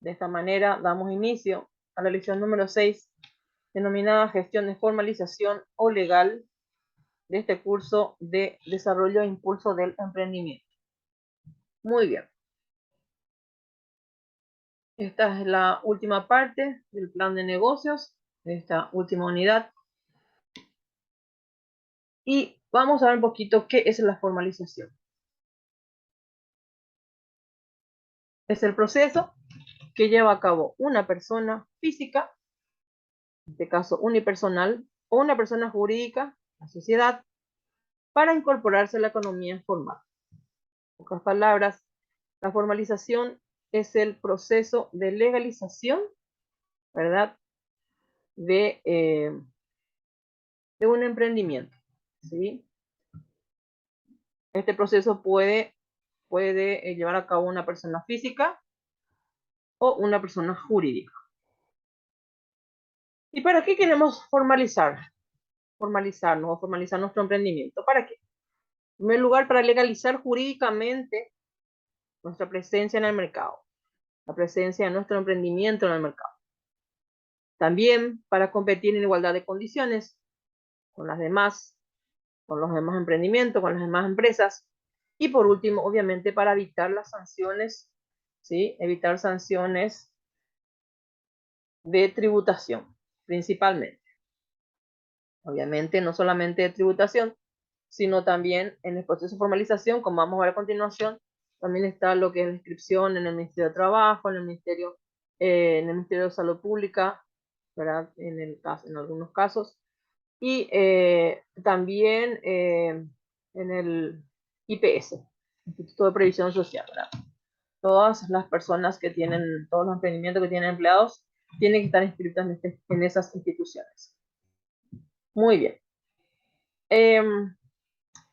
De esta manera damos inicio a la lección número 6, denominada Gestión de Formalización o Legal, de este curso de Desarrollo e Impulso del Emprendimiento. Muy bien. Esta es la última parte del plan de negocios, de esta última unidad. Y vamos a ver un poquito qué es la formalización. Es el proceso que lleva a cabo una persona física, en este caso unipersonal, o una persona jurídica, la sociedad, para incorporarse a la economía formal. En pocas palabras, la formalización es el proceso de legalización, ¿verdad?, de un emprendimiento, ¿sí? Este proceso puede llevar a cabo una persona física o una persona jurídica. ¿Y para qué queremos formalizarnos o formalizar nuestro emprendimiento? ¿Para qué? En primer lugar, para legalizar jurídicamente nuestra presencia en el mercado, la presencia de nuestro emprendimiento en el mercado. También para competir en igualdad de condiciones con los demás emprendimientos, con las demás empresas. Y por último, obviamente, para evitar las sanciones, ¿sí? Evitar sanciones de tributación, principalmente. Obviamente, no solamente de tributación, sino también en el proceso de formalización, como vamos a ver a continuación, también está lo que es la inscripción en el Ministerio de Trabajo, en el Ministerio de Salud Pública, ¿verdad? En algunos casos, y también en el IPS, Instituto de Previsión Social, ¿verdad? Todas las personas que tienen, todos los emprendimientos que tienen empleados, tienen que estar inscritos en esas instituciones. Muy bien.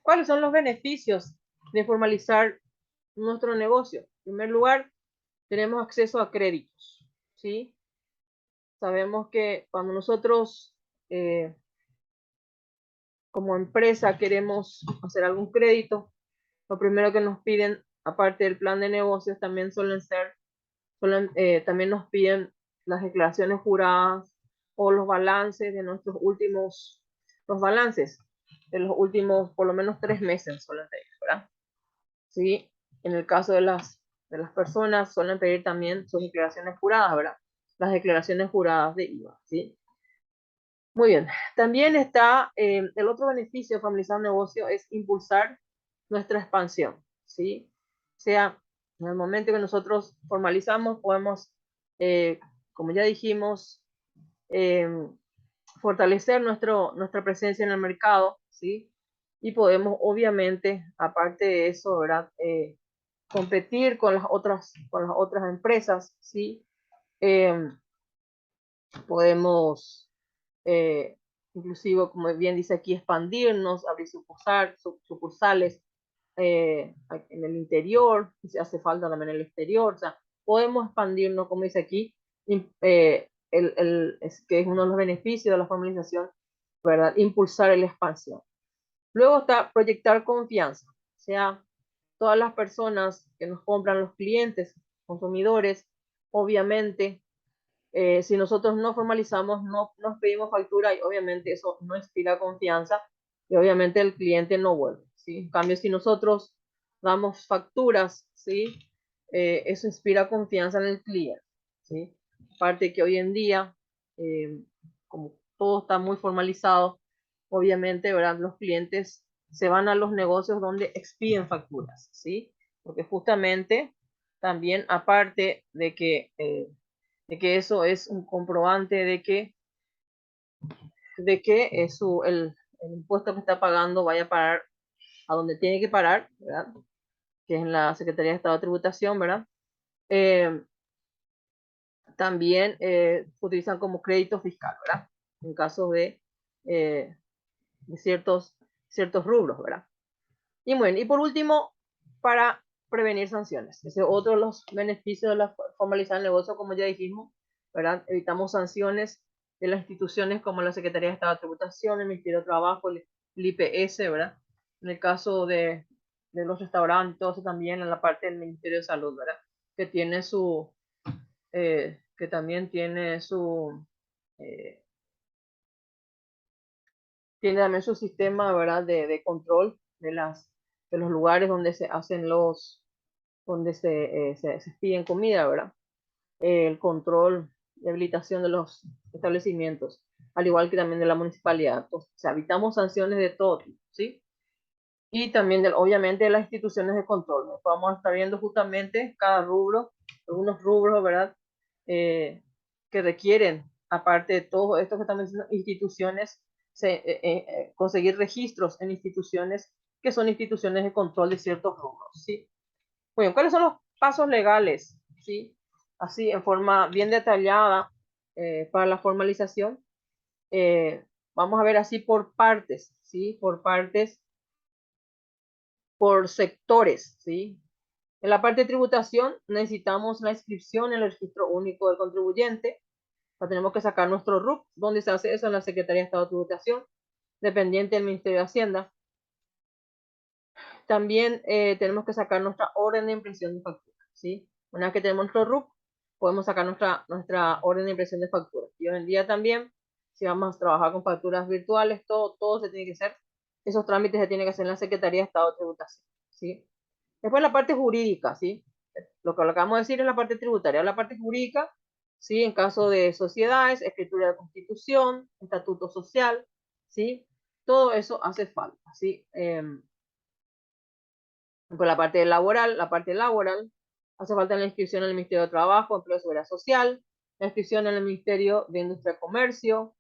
¿Cuáles son los beneficios de formalizar nuestro negocio? En primer lugar, tenemos acceso a créditos, ¿sí? Sabemos que cuando nosotros como empresa queremos hacer algún crédito, lo primero que nos piden, aparte del plan de negocios, también también nos piden las declaraciones juradas o los balances de los balances de los últimos por lo menos 3 meses suelen pedir, ¿verdad? ¿Sí? En el caso de las personas suelen pedir también sus declaraciones juradas, ¿verdad? Las declaraciones juradas de IVA, ¿sí? Muy bien. También está el otro beneficio de formalizar un negocio es impulsar nuestra expansión, ¿sí? O sea, en el momento que nosotros formalizamos, podemos, como ya dijimos, fortalecer nuestra presencia en el mercado, ¿sí? Y podemos, obviamente, aparte de eso, ¿verdad? Competir con las otras empresas, ¿sí? Podemos inclusive, como bien dice aquí, expandirnos, abrir sucursales en el interior, si hace falta también en el exterior, o sea, podemos expandirnos, como dice aquí, que es uno de los beneficios de la formalización, ¿verdad? Impulsar la expansión. Luego está proyectar confianza, o sea, todas las personas que nos compran, los clientes, consumidores, obviamente si nosotros no formalizamos, no nos pedimos factura y obviamente eso no inspira confianza y obviamente el cliente no vuelve, ¿sí? En cambio, si nosotros damos facturas, ¿sí? Eso inspira confianza en el cliente, ¿sí? Aparte que hoy en día, como todo está muy formalizado, obviamente, ¿verdad? Los clientes se van a los negocios donde expiden facturas, ¿sí? Porque justamente también, aparte de que eso es un comprobante de que el impuesto que está pagando vaya a parar a donde tiene que parar, ¿verdad? Que es en la Secretaría de Estado de Tributación, ¿verdad? También se utilizan como crédito fiscal, ¿verdad? En casos de ciertos rubros, ¿verdad? Y bueno, y por último, para prevenir sanciones. Ese es otro de los beneficios de la formalizar el negocio, como ya dijimos, ¿verdad? Evitamos sanciones de las instituciones como la Secretaría de Estado de Tributación, el Ministerio de Trabajo, el IPS, ¿verdad? En el caso de los restaurantes, todo eso también en la parte del Ministerio de Salud, ¿verdad? Que tiene que también tiene tiene también su sistema, ¿verdad? De control de los lugares donde se hacen donde se piden comida, ¿verdad? El control y habilitación de los establecimientos, al igual que también de la municipalidad. Entonces, o sea, evitamos sanciones de todo tipo, ¿sí? Y también, obviamente, de las instituciones de control, ¿no? Vamos a estar viendo justamente cada rubro, algunos rubros, ¿verdad? Que requieren, aparte de todo esto que estamos diciendo, instituciones, conseguir registros en instituciones que son instituciones de control de ciertos rubros, ¿sí? Bueno, ¿cuáles son los pasos legales? ¿Sí? Así, en forma bien detallada para la formalización. Vamos a ver así por partes, ¿sí? Por partes, por sectores, ¿sí? En la parte de tributación necesitamos la inscripción en el registro único del contribuyente. Tenemos que sacar nuestro RUC. ¿Dónde se hace eso? En la Secretaría de Estado de Tributación, dependiente del Ministerio de Hacienda. También tenemos que sacar nuestra orden de impresión de factura, ¿sí? Una vez que tenemos nuestro RUC, podemos sacar nuestra orden de impresión de factura. Y hoy en día también, si vamos a trabajar con facturas virtuales, todo se tiene que hacer, esos trámites se tienen que hacer en la Secretaría de Estado de Tributación, ¿sí? Después la parte jurídica, ¿sí? Lo que acabamos de decir es la parte tributaria. La parte jurídica, ¿sí? En caso de sociedades, escritura de constitución, estatuto social, ¿sí? Todo eso hace falta, ¿sí? Por la parte laboral, hace falta la inscripción en el Ministerio de Trabajo, Empleo y Seguridad Social, la inscripción en el Ministerio de Industria y Comercio,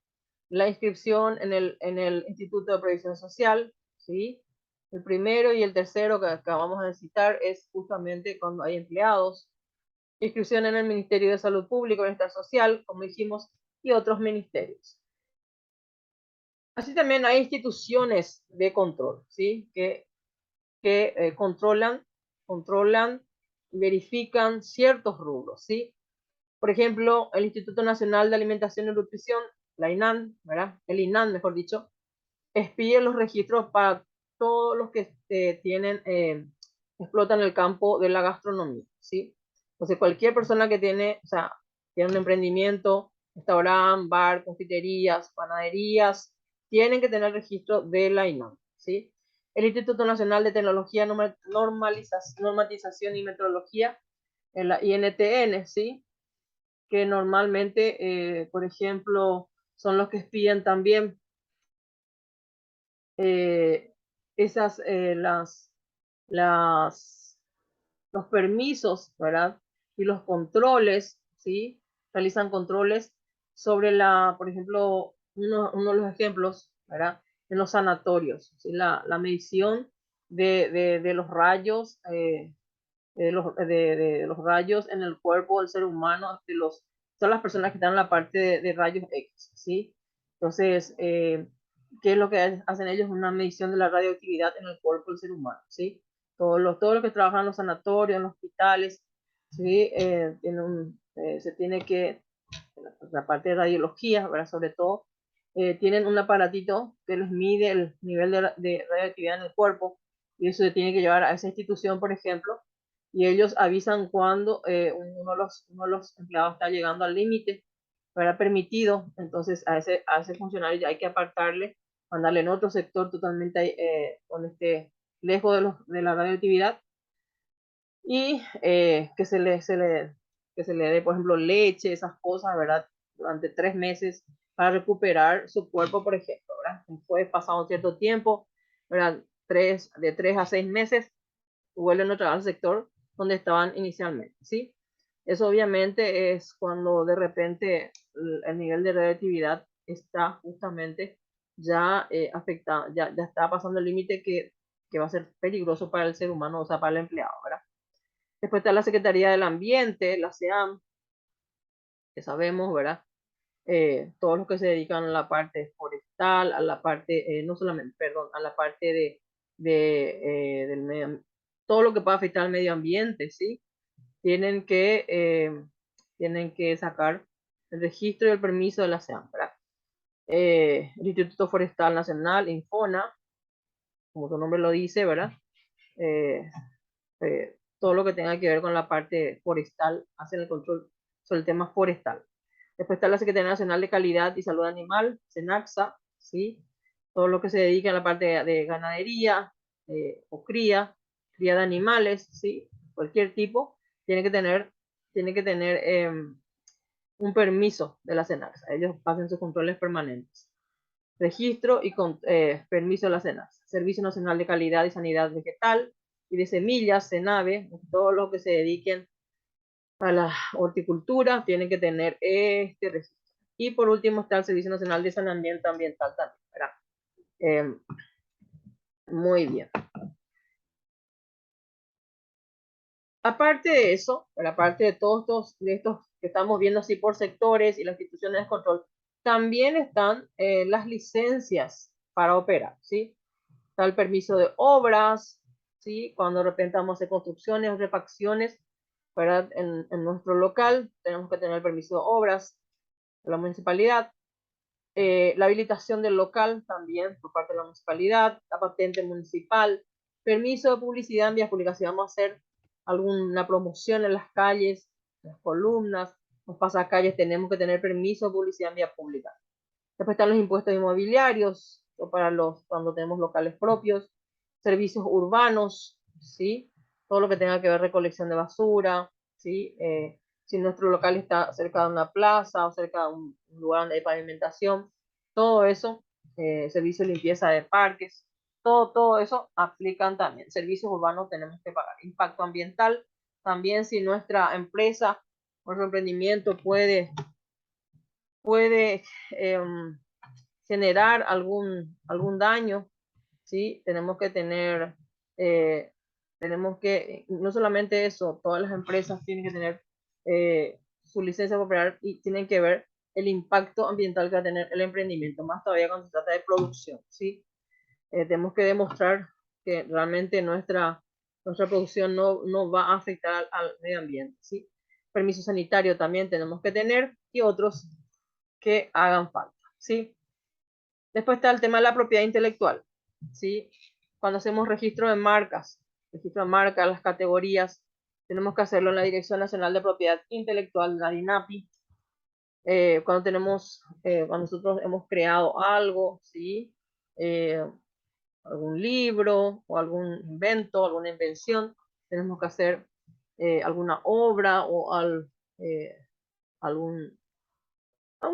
la inscripción en el Instituto de Previsión Social, ¿sí? El primero y el tercero que vamos a necesitar es justamente cuando hay empleados, inscripción en el Ministerio de Salud Pública y Bienestar Social, como dijimos, y otros ministerios. Así también hay instituciones de control, ¿sí? Que controlan y verifican ciertos rubros, ¿sí? Por ejemplo, el Instituto Nacional de Alimentación y Nutrición, la INAN, ¿verdad? El INAN, mejor dicho, expide los registros para todos los que explotan el campo de la gastronomía, ¿sí? Entonces, cualquier persona que tiene un emprendimiento, restaurante, bar, confiterías, panaderías, tienen que tener registro de la INAM, ¿sí? El Instituto Nacional de Tecnología, Normatización y Metrología, la INTN, ¿sí? Que normalmente, por ejemplo, son los que expiden también eh, las, los permisos, ¿verdad? Y los controles, ¿sí? Realizan controles sobre por ejemplo, uno de los ejemplos, ¿verdad? En los sanatorios, ¿sí? La medición de los rayos, de los rayos en el cuerpo del ser humano, son las personas que están en la parte de rayos X, ¿sí? Entonces, ¿qué es lo que hacen ellos? Una medición de la radioactividad en el cuerpo del ser humano, ¿sí? Todos los que trabajan en los sanatorios, en los hospitales, ¿sí? Se tiene que, la parte de radiología, ¿verdad? Sobre todo, tienen un aparatito que les mide el nivel de radioactividad en el cuerpo y eso se tiene que llevar a esa institución, por ejemplo, y ellos avisan cuando uno de los empleados está llegando al límite, ¿verdad? Permitido, entonces a ese funcionario ya hay que apartarle, mandarle en otro sector totalmente donde esté lejos de la radioactividad y que se le dé, por ejemplo, leche, esas cosas, ¿verdad? Durante 3 meses para recuperar su cuerpo, por ejemplo, ¿verdad? Después, pasado un cierto tiempo, ¿verdad? De 3 a 6 meses, vuelven otra vez al sector donde estaban inicialmente, ¿sí? Eso obviamente es cuando de repente el nivel de radioactividad está justamente ya afectado, ya está pasando el límite que va a ser peligroso para el ser humano, o sea, para el empleado, ¿verdad? Después está la Secretaría del Ambiente, la SEAM, que sabemos, ¿verdad? Todos los que se dedican a la parte forestal, a la parte, no solamente, perdón, a la parte del todo lo que pueda afectar al medio ambiente, ¿sí? Tienen tienen que sacar el registro y el permiso de la SEAM, ¿verdad? El Instituto Forestal Nacional, Infona, como su nombre lo dice, ¿verdad? Eh, todo lo que tenga que ver con la parte forestal, hacen el control, sobre el tema forestal. Después está la Secretaría Nacional de Calidad y Salud Animal, SENACSA, ¿sí? Todo lo que se dedica a la parte de ganadería o cría de animales, ¿sí? Cualquier tipo, tiene que tener un permiso de la SENACSA. Ellos hacen sus controles permanentes. Registro y permiso de la SENACSA. Servicio Nacional de Calidad y Sanidad Vegetal y de Semillas, SENAVE, todos los que se dediquen a la horticultura tienen que tener este registro. Y por último está el Servicio Nacional de Saneamiento Ambiental también, ¿verdad? Muy bien. Aparte de eso, aparte de todos estos que estamos viendo así por sectores y las instituciones de control, también están las licencias para operar, ¿sí? Está el permiso de obras, ¿sí? Cuando de repente vamos a hacer construcciones o refacciones, ¿verdad? En nuestro local tenemos que tener el permiso de obras de la municipalidad. La habilitación del local también por parte de la municipalidad, la patente municipal, permiso de publicidad en vías públicas. Si vamos a hacer alguna promoción en las calles, en las columnas, los pasacalles, tenemos que tener permiso de publicidad en vía pública. Después están los impuestos inmobiliarios, cuando tenemos locales propios, servicios urbanos, ¿sí? Todo lo que tenga que ver recolección de basura, ¿sí? Si nuestro local está cerca de una plaza o cerca de un lugar donde hay pavimentación, todo eso, servicio de limpieza de parques, todo eso aplican también. Servicios urbanos tenemos que pagar. Impacto ambiental, también si nuestra empresa, nuestro emprendimiento puede generar algún daño, ¿sí? Tenemos que, no solamente eso, todas las empresas tienen que tener su licencia para operar y tienen que ver el impacto ambiental que va a tener el emprendimiento, más todavía cuando se trata de producción, ¿sí? Tenemos que demostrar que realmente nuestra producción no va a afectar al medio ambiente, ¿sí? Permiso sanitario también tenemos que tener y otros que hagan falta, ¿sí? Después está el tema de la propiedad intelectual, ¿sí? Cuando hacemos registro de marcas, las categorías, tenemos que hacerlo en la Dirección Nacional de Propiedad Intelectual, la DINAPI. Cuando nosotros hemos creado algo, ¿sí? Algún libro o algún invento, alguna invención, tenemos que hacer alguna obra o algún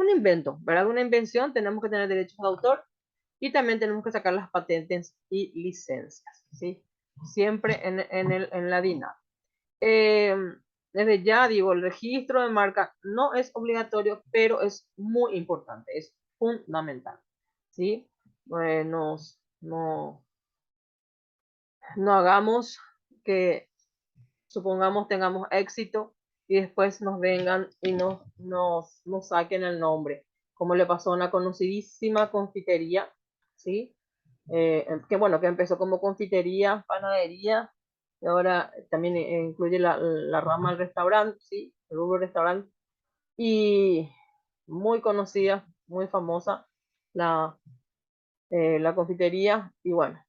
invento, ¿verdad? Alguna invención, tenemos que tener derechos de autor y también tenemos que sacar las patentes y licencias, ¿sí? Siempre en la DINA. Desde ya digo, el registro de marca no es obligatorio, pero es muy importante, es fundamental, ¿sí? No hagamos que, supongamos, tengamos éxito y después nos vengan y nos saquen el nombre, como le pasó a una conocidísima confitería, ¿sí? Que bueno, que empezó como confitería, panadería, y ahora también incluye la rama del restaurante, ¿sí? El rubro restaurante, y muy conocida, muy famosa, la confitería, y bueno,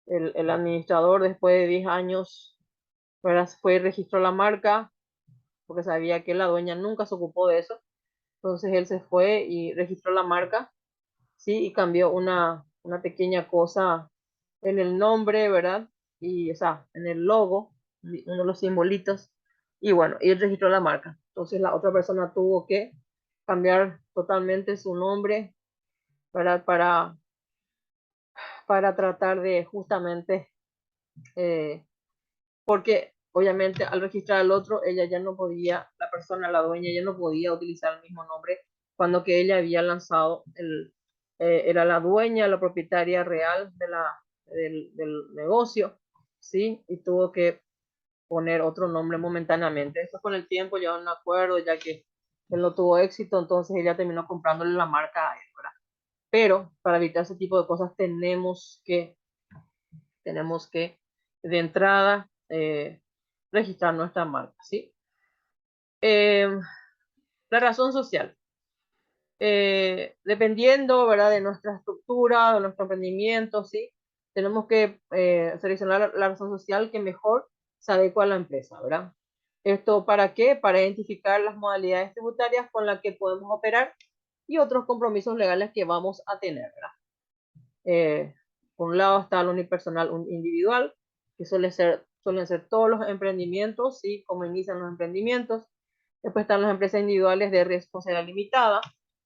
el administrador después de 10 años, ¿verdad? Fue y registró la marca, porque sabía que la dueña nunca se ocupó de eso, entonces él se fue y registró la marca, ¿sí? Y cambió una pequeña cosa en el nombre, ¿verdad? Y, o sea, en el logo, uno de los simbolitos, y bueno, y él registró la marca. Entonces la otra persona tuvo que cambiar totalmente su nombre, ¿verdad? Para tratar de justamente, porque obviamente al registrar al otro, ella ya no podía, la persona, la dueña, ya no podía utilizar el mismo nombre cuando que ella había lanzado era la dueña, la propietaria real del negocio, ¿sí? Y tuvo que poner otro nombre momentáneamente. Eso con el tiempo ya no me acuerdo, ya que él no tuvo éxito, entonces ella terminó comprándole la marca a él, ¿verdad? Pero para evitar ese tipo de cosas tenemos que de entrada, registrar nuestra marca, ¿sí? La razón social. Dependiendo, ¿verdad? De nuestra estructura, de nuestro emprendimiento, ¿sí? Tenemos que seleccionar la razón social que mejor se adecua a la empresa, ¿verdad? ¿Esto para qué? Para identificar las modalidades tributarias con las que podemos operar y otros compromisos legales que vamos a tener, ¿verdad? Por un lado está el unipersonal individual, que suelen ser todos los emprendimientos, ¿sí? Cómo inician los emprendimientos. Después están las empresas individuales de responsabilidad limitada,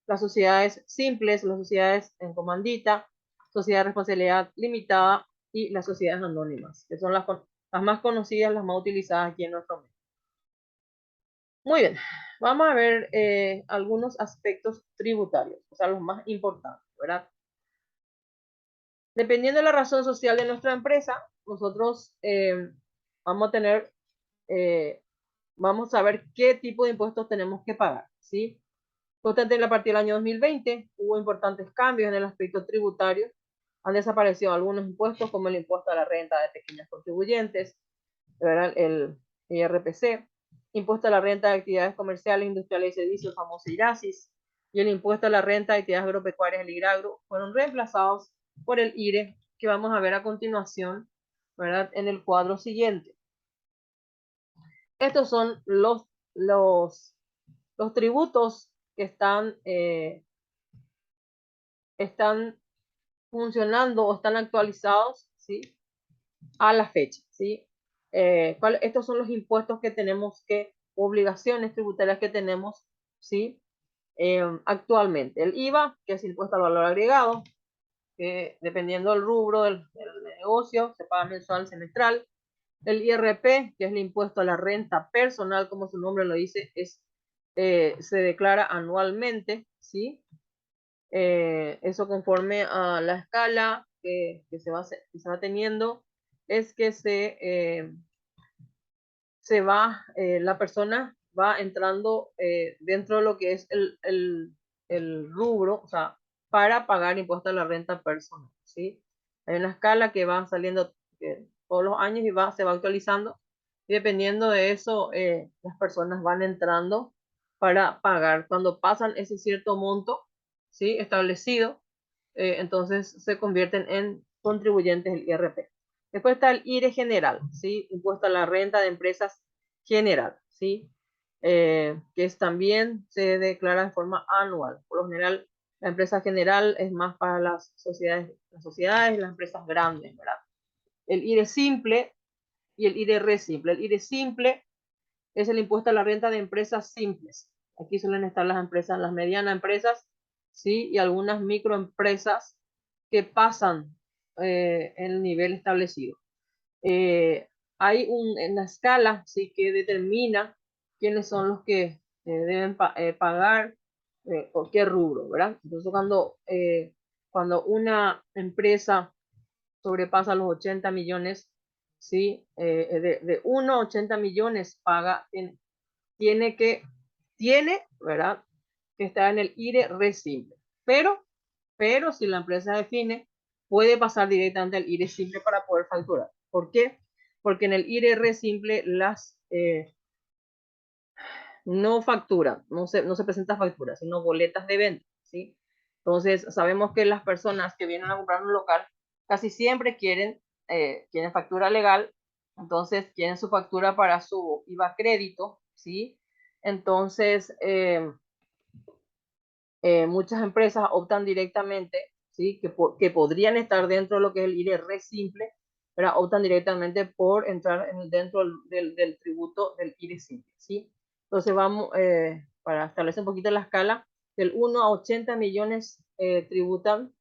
las sociedades simples, las sociedades en comandita, sociedad de responsabilidad limitada y las sociedades anónimas, que son las más conocidas, las más utilizadas aquí en nuestro medio. Muy bien, vamos a ver algunos aspectos tributarios, o sea, los más importantes, ¿verdad? Dependiendo de la razón social de nuestra empresa, nosotros vamos a tener, vamos a ver qué tipo de impuestos tenemos que pagar, ¿sí? Constante a partir del año 2020 hubo importantes cambios en el aspecto tributario. Han desaparecido algunos impuestos como el impuesto a la renta de pequeños contribuyentes, ¿verdad? El IRPC, impuesto a la renta de actividades comerciales, industriales y servicios, famoso IRASIS, y el impuesto a la renta de actividades agropecuarias, el IRAGRO, fueron reemplazados por el IRE, que vamos a ver a continuación, ¿verdad? En el cuadro siguiente. Estos son los tributos que están funcionando o están actualizados, ¿sí? A la fecha, ¿sí? Estos son los impuestos que tenemos obligaciones tributarias que tenemos, ¿sí? Actualmente. El IVA, que es impuesto al valor agregado, que dependiendo del rubro del negocio, se paga mensual, semestral. El IRP, que es el impuesto a la renta personal, como su nombre lo dice, se declara anualmente, ¿sí? Eso conforme a la escala que se va teniendo, es que la persona va entrando dentro de lo que es el rubro, o sea, para pagar impuesto a la renta personal, ¿sí? Hay una escala que va saliendo todos los años y se va actualizando, y dependiendo de eso, las personas van entrando para pagar. Cuando pasan ese cierto monto, ¿sí? Establecido, entonces se convierten en contribuyentes del IRP. Después está el IRE general, ¿sí? Impuesto a la renta de empresas general, ¿sí? Que también se declara de forma anual. Por lo general, la empresa general es más para las sociedades y las empresas grandes, ¿verdad? El IRE simple y el IRE re simple. El IRE simple es el impuesto a la renta de empresas simples. Aquí suelen estar las empresas, las medianas empresas, ¿sí? Y algunas microempresas que pasan el nivel establecido. Hay una escala, ¿sí? Que determina quiénes son los que deben pagar o qué rubro, ¿verdad? Entonces, cuando una empresa sobrepasa los 80 millones, ¿sí? De 1 a 80 millones paga, ¿verdad? Que está en el IRE re simple. Pero si la empresa define, puede pasar directamente al IRE simple para poder facturar. ¿Por qué? Porque en el IRE re simple no facturan, no se presenta factura, sino boletas de venta, ¿sí? Entonces, sabemos que las personas que vienen a comprar un local casi siempre quieren factura legal, entonces quieren su factura para su IVA crédito, ¿sí? Entonces, muchas empresas optan directamente, ¿sí? Que podrían estar dentro de lo que es el IRE re simple, pero optan directamente por entrar dentro del tributo del IRE simple, ¿sí? Entonces vamos, para establecer un poquito la escala, del 1 a 80 millones tributan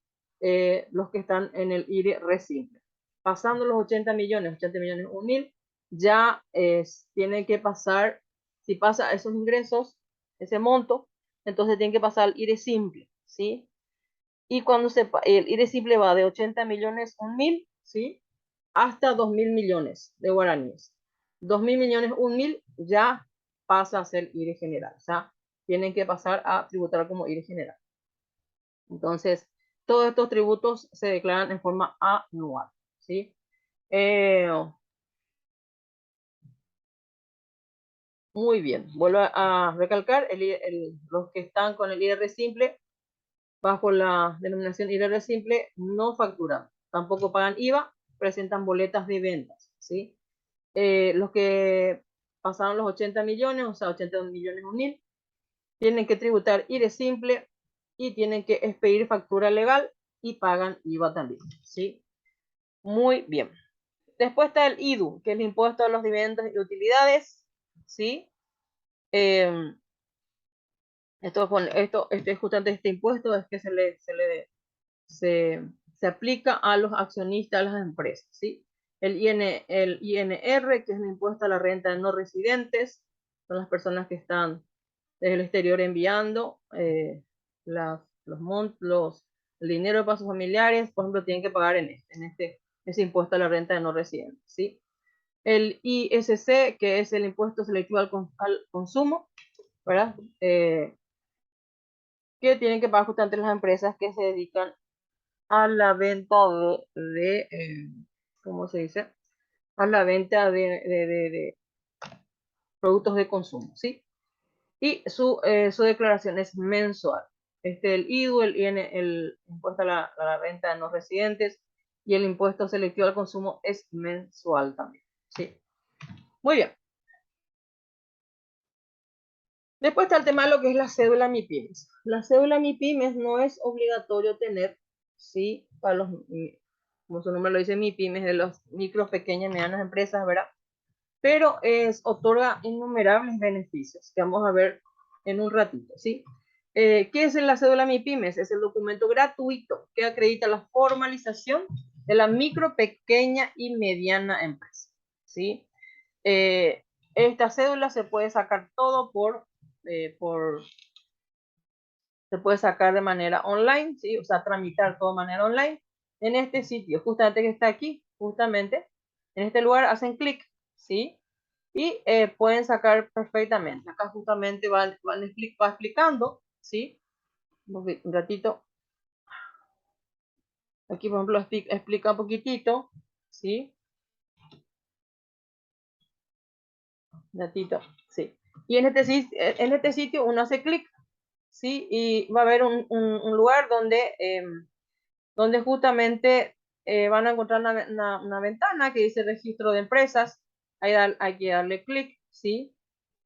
los que están en el IRE re simple. Pasando los 80 millones 1.000, ya tienen que pasar, si pasa esos ingresos, ese monto, entonces tienen que pasar al IRE simple, ¿sí? Y cuando el IRE simple va de 80 millones, 1.000, ¿sí? Hasta 2.000 millones de guaraníes. 2.000 millones, 1.000, ya pasa a ser IRE general. O sea, tienen que pasar a tributar como IRE general. Entonces, todos estos tributos se declaran en forma anual, ¿sí? Muy bien, vuelvo a recalcar, los que están con el IR simple bajo la denominación IRR simple no facturan, tampoco pagan IVA, presentan boletas de ventas, ¿sí? Los que pasaron los 80 millones, o sea, 80 millones unir, tienen que tributar IRE simple y tienen que expedir factura legal y pagan IVA también, ¿sí? Muy bien. Después está el IDU, que es el impuesto a los dividendos y utilidades, ¿sí? Justamente este impuesto es que se aplica a los accionistas de las empresas, ¿sí? El INR, que es el impuesto a la renta de no residentes, son las personas que están desde el exterior enviando el dinero para sus familiares, por ejemplo, tienen que pagar ese impuesto a la renta de no residentes, ¿sí? El ISC, que es el impuesto selectivo al consumo, ¿verdad? Que tienen que pagar justamente las empresas que se dedican a la venta ¿cómo se dice? A la venta de productos de consumo, ¿sí? Y su declaración es mensual. El IDU, el impuesto a la renta de no residentes y el impuesto selectivo al consumo es mensual también, ¿sí? Muy bien. Después está el tema de lo que es la cédula MIPYMES. La cédula MIPYMES no es obligatorio tener, ¿sí? Para como su nombre lo dice, MIPYMES, de los micro, pequeñas y medianas empresas, ¿verdad? Pero otorga innumerables beneficios que vamos a ver en un ratito, ¿sí? ¿Qué es la cédula MIPYMES? Es el documento gratuito que acredita la formalización de la micro, pequeña y mediana empresa, ¿sí? Esta cédula se puede sacar todo se puede sacar de manera online, ¿sí? O sea, tramitar todo de manera online en este sitio, justamente que está aquí, justamente, en este lugar hacen clic, ¿sí? Y pueden sacar perfectamente. Acá justamente va explicando, ¿sí? Un ratito. Aquí, por ejemplo, explica un poquitito, ¿sí? Un ratito, sí. Y en este sitio uno hace clic, ¿sí? Y va a haber un lugar donde justamente van a encontrar una ventana que dice registro de empresas. Ahí hay que darle clic, ¿sí?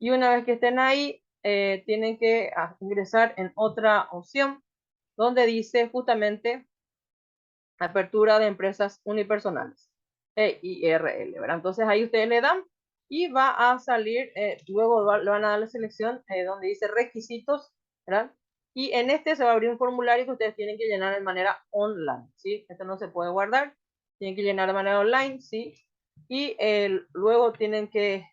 Y una vez que estén ahí, tienen que ingresar en otra opción donde dice justamente apertura de empresas unipersonales, EIRL, ¿verdad? Entonces ahí ustedes le dan y va a salir, luego le van a dar la selección donde dice requisitos, ¿verdad? Y en este se va a abrir un formulario que ustedes tienen que llenar de manera online, ¿sí? Esto no se puede guardar, tienen que llenar de manera online, ¿sí? Y luego tienen que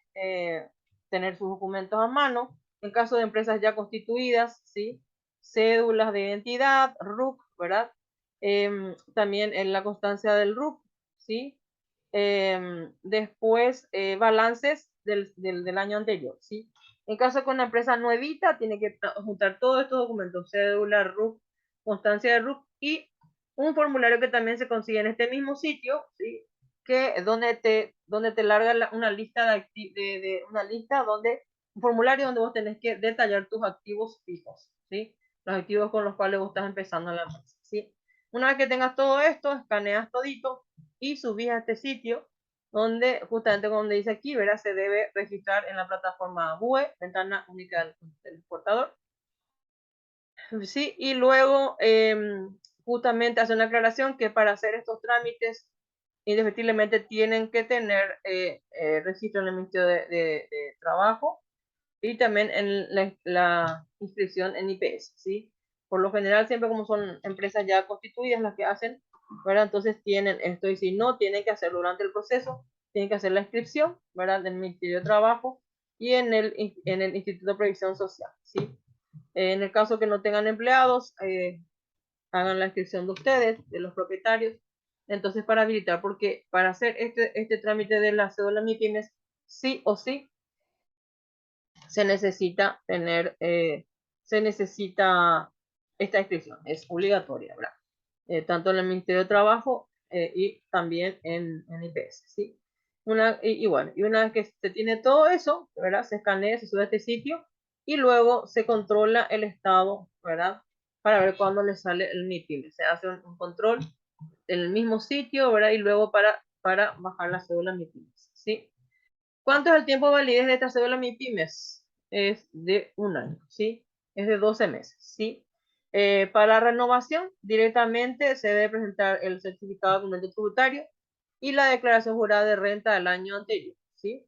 tener sus documentos a mano. En caso de empresas ya constituidas, ¿sí? Cédulas de identidad, RUC, ¿verdad? También en la constancia del RUC, ¿sí? Después, balances del año anterior, ¿sí? En caso con una empresa nuevita, tiene que juntar todos estos documentos, cédula, RUC, constancia de RUC y un formulario que también se consigue en este mismo sitio, ¿sí? Donde te larga una lista una lista un formulario donde vos tenés que detallar tus activos fijos, ¿sí? Los activos con los cuales vos estás empezando la empresa, ¿sí? Una vez que tengas todo esto, escaneas todito y subís a este sitio justamente donde dice aquí, verás, se debe registrar en la plataforma BUE, ventana única del exportador. Sí, y luego justamente hace una aclaración que para hacer estos trámites indefectiblemente tienen que tener registro en el Ministerio de Trabajo y también en la inscripción en IPS, ¿sí? Por lo general, siempre como son empresas ya constituidas las que hacen, ¿verdad? Entonces tienen esto y si no, tienen que hacerlo durante el proceso, tienen que hacer la inscripción, ¿verdad? Del Ministerio de Trabajo y en el Instituto de Previsión Social, ¿sí? En el caso que no tengan empleados, hagan la inscripción de ustedes, de los propietarios, entonces para habilitar, porque para hacer este trámite de la cédula MIPYMES, sí o sí, se necesita se necesita esta inscripción, es obligatoria, ¿verdad? Tanto en el Ministerio de Trabajo y también en IPS, ¿sí? Bueno, y una vez que se tiene todo eso, ¿verdad? Se escanea, se sube a este sitio y luego se controla el estado, ¿verdad? Para ver cuándo le sale el MIPYME. Se hace un control en el mismo sitio, ¿verdad? Y luego para bajar la cédula MIPYME, ¿sí? ¿Cuánto es el tiempo de validez de esta cédula MIPYMES? Es de 1 año, ¿sí? Es de 12 meses, ¿sí? Para renovación, directamente se debe presentar el certificado de documento tributario y la declaración jurada de renta del año anterior, ¿sí?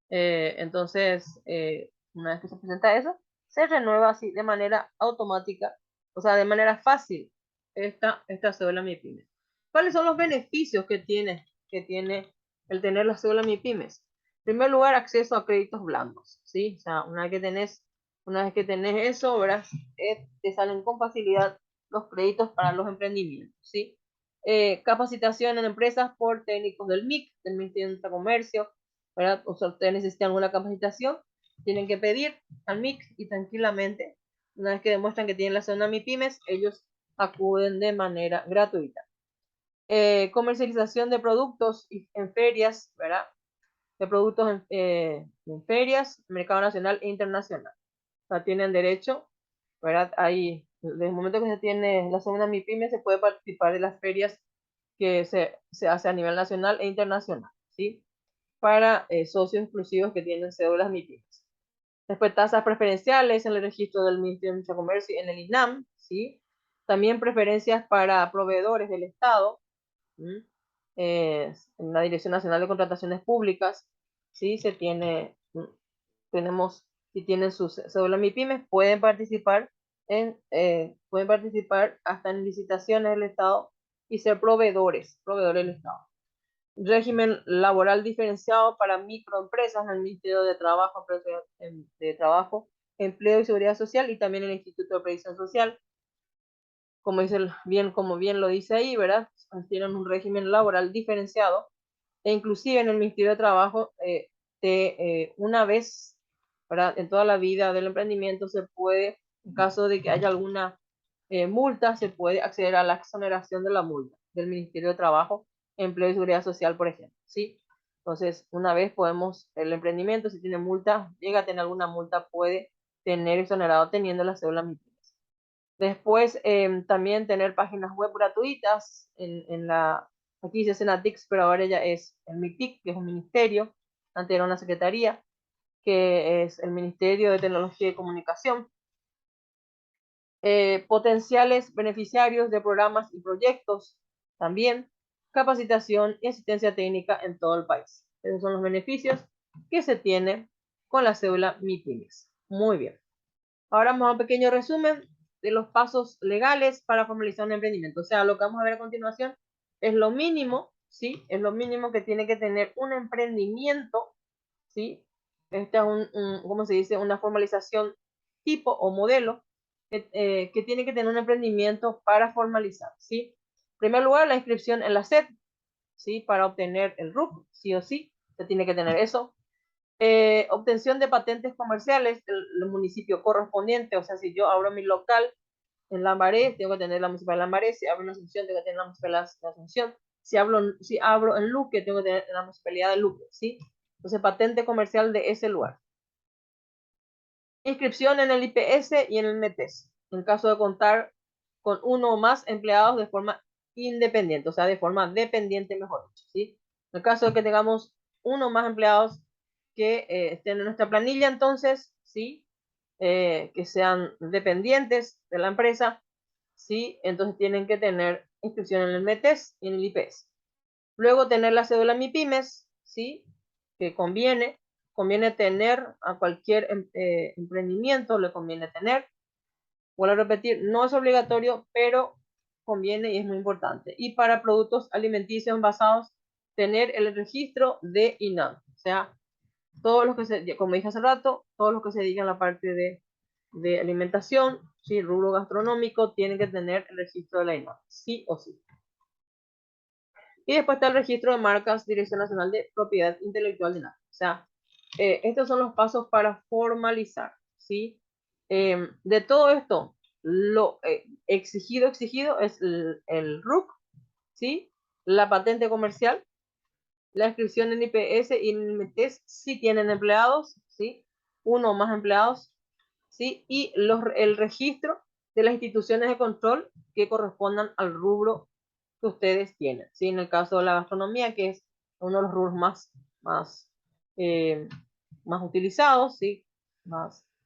Entonces, una vez que se presenta eso, se renueva así de manera automática, o sea, de manera fácil esta cédula MIPYMES. ¿Cuáles son los beneficios que tiene el tener la cédula MIPYMES? En primer lugar, acceso a créditos blandos, ¿sí? O sea, una vez que tenés eso, verás, te salen con facilidad los créditos para los emprendimientos, ¿sí? Capacitación en empresas por técnicos del MIC, del Ministerio de Comercio, ¿verdad? O sea, ustedes necesitan alguna capacitación, tienen que pedir al MIC y tranquilamente, una vez que demuestran que tienen la cédula MIPYMES, ellos acuden de manera gratuita. Comercialización de productos en ferias, ¿verdad? De productos en ferias, mercado nacional e internacional. O sea, tienen derecho, ¿verdad? Ahí, desde el momento que se tiene la zona MIPYME, se puede participar de las ferias que se hace a nivel nacional e internacional, ¿sí? Para socios exclusivos que tienen cédulas MIPYMES. Después, tasas preferenciales en el registro del Ministerio de Comercio y en el INAM, ¿sí? También preferencias para proveedores del Estado, en la Dirección Nacional de Contrataciones Públicas, ¿sí? Tenemos, si tienen su cédula MIPYMES, pueden participar hasta en licitaciones del Estado y ser proveedores del Estado. Régimen laboral diferenciado para microempresas en el Ministerio de Trabajo, Empleo y Seguridad Social y también el Instituto de Previsión Social. Como bien lo dice ahí, ¿verdad? Tienen un régimen laboral diferenciado e inclusive en el Ministerio de Trabajo, una vez, ¿verdad? En toda la vida del emprendimiento se puede, en caso de que haya alguna multa, se puede acceder a la exoneración de la multa del Ministerio de Trabajo, Empleo y Seguridad Social, por ejemplo, ¿sí? Entonces, una vez el emprendimiento, si tiene multa, llega a tener alguna multa, puede tener exonerado teniendo la cédula MIPYMES. Después, también tener páginas web gratuitas aquí dice Senatix, pero ahora ya es el MICTIC, que es un ministerio, antes era una secretaría, que es el Ministerio de Tecnología y Comunicación. Potenciales beneficiarios de programas y proyectos, también capacitación y asistencia técnica en todo el país. Esos son los beneficios que se tienen con la cédula MIPYMES. Muy bien. Ahora vamos a un pequeño resumen de los pasos legales para formalizar un emprendimiento. O sea, lo que vamos a ver a continuación es lo mínimo, ¿sí? Es lo mínimo que tiene que tener un emprendimiento, ¿sí? Esta es ¿cómo se dice? Una formalización tipo o modelo que tiene que tener un emprendimiento para formalizar, ¿sí? En primer lugar, la inscripción en la SED, ¿sí? Para obtener el RUC, sí o sí, se tiene que tener eso. Obtención de patentes comerciales del municipio correspondiente, o sea, si yo abro mi local en Lambaré, tengo que tener la municipalidad de Lambaré, si abro en Asunción, tengo que tener la municipalidad de Asunción, si abro en Luque, tengo que tener la municipalidad de Luque, ¿sí? Entonces, patente comercial de ese lugar. Inscripción en el IPS y en el METES, en caso de contar con uno o más empleados de forma independiente, o sea, de forma dependiente, mejor dicho, ¿sí? En el caso de que tengamos uno o más empleados que estén en nuestra planilla, entonces, ¿sí? Que sean dependientes de la empresa, ¿sí? Entonces tienen que tener inscripción en el METES y en el IPS. Luego tener la cédula MIPYMES, ¿sí? Que conviene tener a cualquier emprendimiento, le conviene tener. Vuelvo a repetir, no es obligatorio, pero conviene y es muy importante. Y para productos alimenticios envasados, tener el registro de INAM. O sea, todos los que como dije hace rato, todos los que se dedican a la parte de alimentación, ¿sí? Rubro gastronómico, tienen que tener el registro de la INAM, sí o sí. Y después está el registro de marcas, Dirección Nacional de Propiedad Intelectual de NAC. O sea, estos son los pasos para formalizar, ¿sí? De todo esto, lo exigido es el RUC, ¿sí? La patente comercial, la inscripción en IPS y en METES si tienen empleados, ¿sí? Uno o más empleados, ¿sí? Y el registro de las instituciones de control que correspondan al rubro que ustedes tienen, ¿sí? En el caso de la gastronomía, que es uno de los rubros más más utilizados, ¿sí?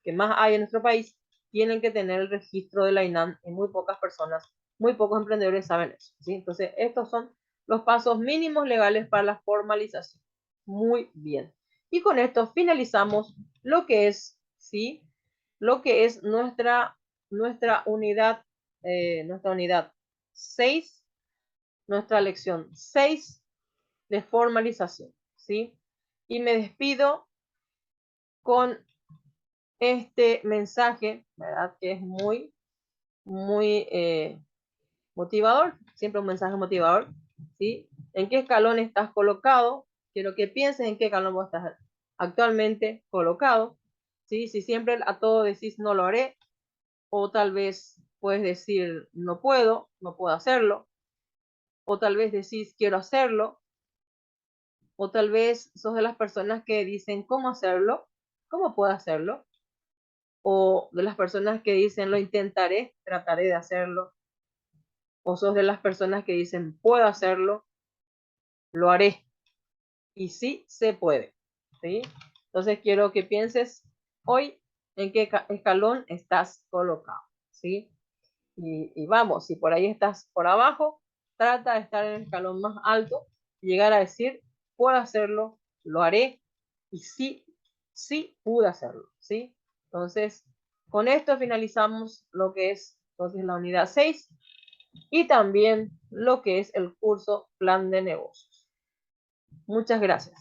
Que más hay en nuestro país, tienen que tener el registro de la INAM, y muy pocas personas, muy pocos emprendedores saben eso, ¿sí? Entonces, estos son los pasos mínimos legales para la formalización. Muy bien. Y con esto finalizamos lo que es, ¿sí? Lo que es nuestra unidad, nuestra unidad 6, nuestra lección 6 de formalización, ¿sí? Y me despido con este mensaje, ¿verdad? Que es muy, muy motivador, siempre un mensaje motivador, ¿sí? ¿En qué escalón estás colocado? Quiero que pienses en qué escalón vos estás actualmente colocado, ¿sí? Si siempre a todo decís no lo haré, o tal vez puedes decir no puedo hacerlo, o tal vez decís quiero hacerlo, o tal vez sos de las personas que dicen cómo hacerlo, cómo puedo hacerlo, o de las personas que dicen lo intentaré, trataré de hacerlo, o sos de las personas que dicen puedo hacerlo, lo haré, y sí se puede, ¿sí? Entonces quiero que pienses hoy en qué escalón estás colocado, ¿sí? Y vamos, si por ahí estás por abajo, trata de estar en el escalón más alto y llegar a decir, puedo hacerlo, lo haré, y sí, sí pude hacerlo, ¿sí? Entonces, con esto finalizamos lo que es entonces la unidad 6 y también lo que es el curso Plan de Negocios. Muchas gracias.